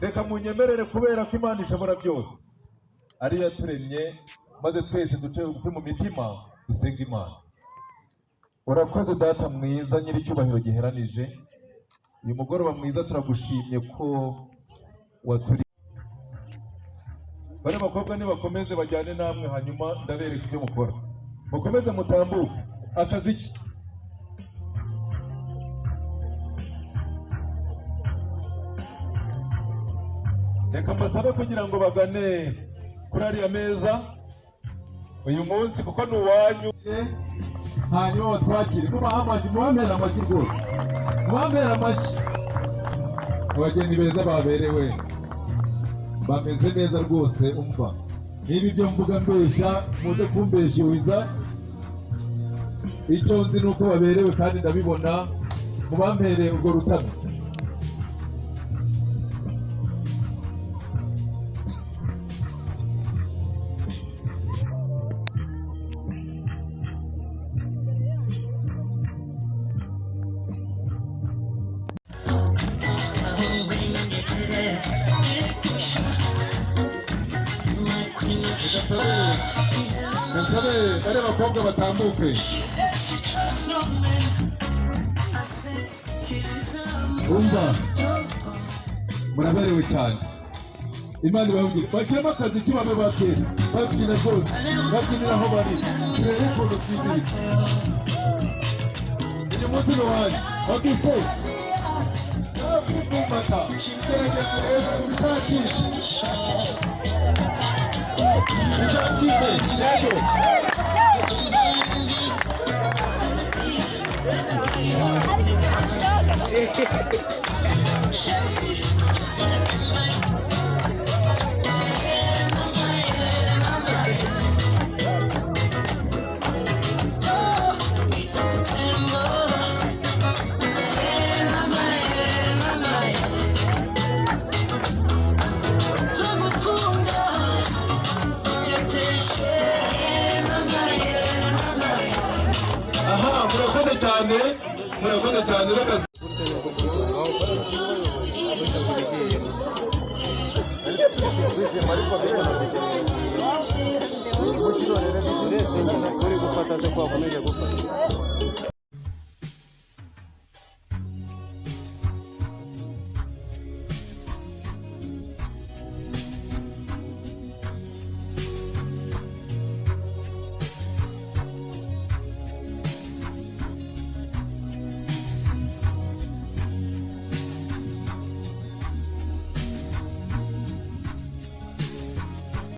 reka munyemerere kubera ko Imana ishobora byose ariyo yaturemye maze twese duce bugufi mu mitima dusenga Imana. Urakoze data mwiza nyir'icyubahiro giheranije, uyu mugoroba mwiza turagushimye ko waturi. Bari bakobwa nibakomeze bajyane namwe, hanyuma ndabereka ibyo mukora. Mukomeze mutambuke akaziki. Reka mbasabe kugira ngo bagane kuri ariya meza uyu munsi kuko ni uwanyu, hanyuma batwakire. Mubaha amashyi, mubambere amashyi rwose, mubambere amashyi. Abageni beza baberewe, bameze neza rwose. Umva, niba ibyo mvuga mbeshya muze kumbeshyuza, icyo nzi ni uko baberewe kandi ndabibona. Mubambere urwo rutano. Bari bakobwa batambuke. Umva, muraberewe cyane. Imana ibahugire. Bashyiramo akazi kibabe batera, babyina rwose, babyinira aho bari. Turebe ukuntu twizihira. Uyu munsi ni uwanyu. Bakise mata gerageza urebe ushakisha rero. Murakoze cyane reka gufata